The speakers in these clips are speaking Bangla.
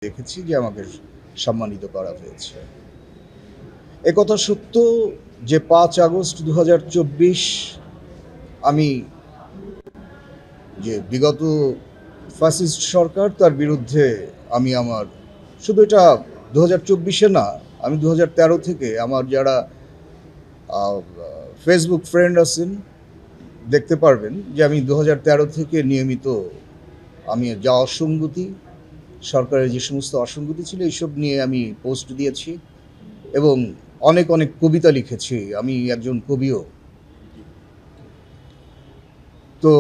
দেখেছি যে আমাকে সম্মানিত করা হয়েছে। একথা সত্য যে ৫ আগস্ট ২০২৪ আমি যে বিগত ফ্যাসিস্ট সরকার তার বিরুদ্ধে আমি আমার শুধু এটা ২০২৪-এ না, আমি ২০১৩ থেকে আমার যারা ফেসবুক ফ্রেন্ড আছেন দেখতে পারবেন যে আমি ২০১৩ থেকে নিয়মিত আমি যা অসঙ্গতি সরকারের যে সমস্ত অসঙ্গতি ছিল এইসব নিয়ে আমি পোস্ট দিয়েছি এবং অনেক অনেক কবিতা লিখেছি। আমি একজন কবিও। তো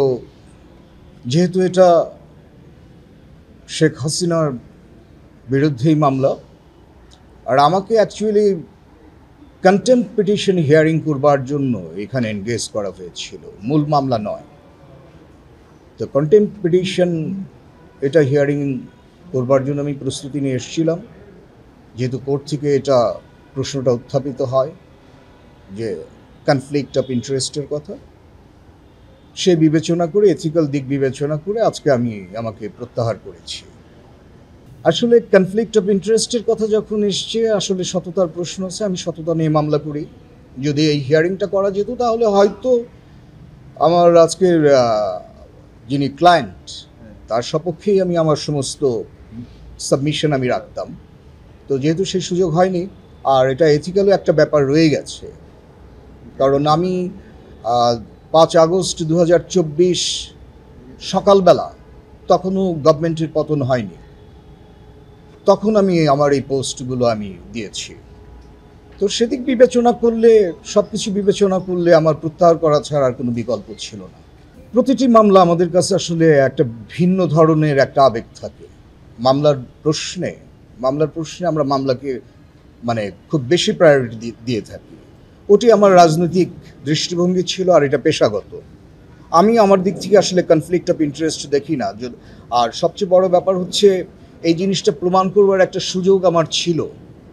যেহেতু এটা শেখ হাসিনার বিরুদ্ধেই মামলা, আর আমাকে অ্যাকচুয়ালি কন্টেম্পট পিটিশন হিয়ারিং করবার জন্য এখানে এনগেজ করা হয়েছিল, মূল মামলা নয়। তো কন্টেম্পট পিটিশন এটা হিয়ারিং করবার জন্য আমি প্রস্তুতি নিয়ে এসেছিলাম, যেহেতু কোর্ট থেকে এটা প্রশ্নটা উত্থাপিত হয় যে কনফ্লিক্ট অফ ইন্টারেস্টের কথা। সে বিবেচনা করে, এথিক্যাল দিক বিবেচনা করে আজকে আমাকে প্রত্যাহার করেছি। আসলে কনফ্লিক্ট অফ ইন্টারেস্টের কথা যখন এসছে, আসলে সততার প্রশ্ন আছে, আমি সততা নিয়ে মামলা করি। যদি এই হিয়ারিংটা করা যেত তাহলে হয়তো আমার আজকের যিনি ক্লায়েন্ট তার সপক্ষেই আমি আমার সমস্ত সাবমিশন আমি রাখতাম। তো যেহেতু সেই সুযোগ হয়নি, আর এটা এথিক্যালও একটা ব্যাপার রয়ে গেছে, কারণ আমি ৫ আগস্ট ২০২৪ সকালবেলা, তখনও গভর্নমেন্টের পতন হয়নি, তখন আমি আমার এই পোস্টগুলো আমি দিয়েছি। তো সেদিক বিবেচনা করলে, সব কিছু বিবেচনা করলে আমার প্রত্যাহার করা ছাড়া আর কোনো বিকল্প ছিল না। প্রতিটি মামলা আমাদের কাছে আসলে একটা ভিন্ন ধরনের একটা আবেগ থাকে। মামলার প্রশ্নে আমরা মামলাকে খুব বেশি প্রায়োরিটি দিয়ে থাকি। ওটি আমার রাজনৈতিক দৃষ্টিভঙ্গি ছিল, আর এটা পেশাগত। আমি আমার দিক থেকে আসলে কনফ্লিক্ট অফ ইন্টারেস্ট দেখি না। আর সবচেয়ে বড় ব্যাপার হচ্ছে এই জিনিসটা প্রমাণ করবার একটা সুযোগ আমার ছিল।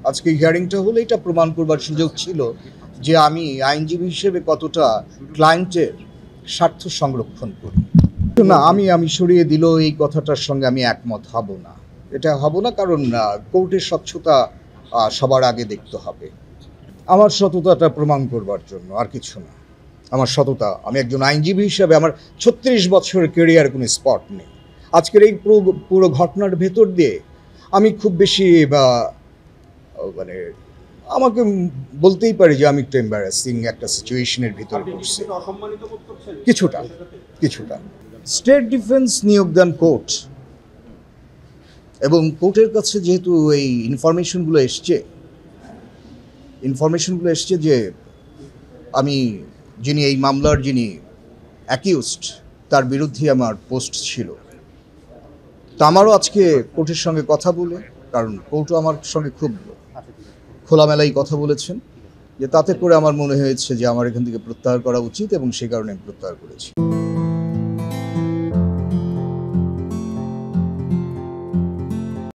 আজকে হিয়ারিংটা হলে এটা প্রমাণ করবার সুযোগ ছিল যে আমি আইনজীবী হিসেবে কতটা ক্লায়েন্টের স্বার্থ সংরক্ষণ করি। না, আমি সরিয়ে দিল এই কথাটার সঙ্গে আমি একমত হব না। এটা হব না, কারণ কোর্টের স্বচ্ছতা সবার আগে দেখতে হবে। আমার সততাটা প্রমাণ করবার জন্য, আর কিছু না। আমার সততা, আমি একজন আইনজীবী হিসাবে আমার ৩৬ বছরের কেরিয়ার কোনো স্পট নেই। আজকের এই পুরো ঘটনার ভেতর দিয়ে আমি খুব বেশি আমাকে বলতেই পারি যে আমি একটু এম্বারাসিং একটা সিচুয়েশনের ভিতরে পড়ছি কিছুটা। স্টেট ডিফেন্স নিয়োগ দেন কোর্ট, এবং কোর্টের কাছে যেহেতু এই ইনফরমেশনগুলো এসছে যে আমি এই মামলার যিনি অ্যাকিউজড তার বিরুদ্ধে আমার পোস্ট ছিল। তা আমারও আজকে কোর্টের সঙ্গে কথা বলে, কারণ কোর্টও আমার সঙ্গে খুব খোলামেলাই কথা বলেছেন, যে তাতে করে আমার মনে হয়েছে যে আমার এখান থেকে প্রত্যাহার করা উচিত, এবং সে কারণে আমি প্রত্যাহার করেছি।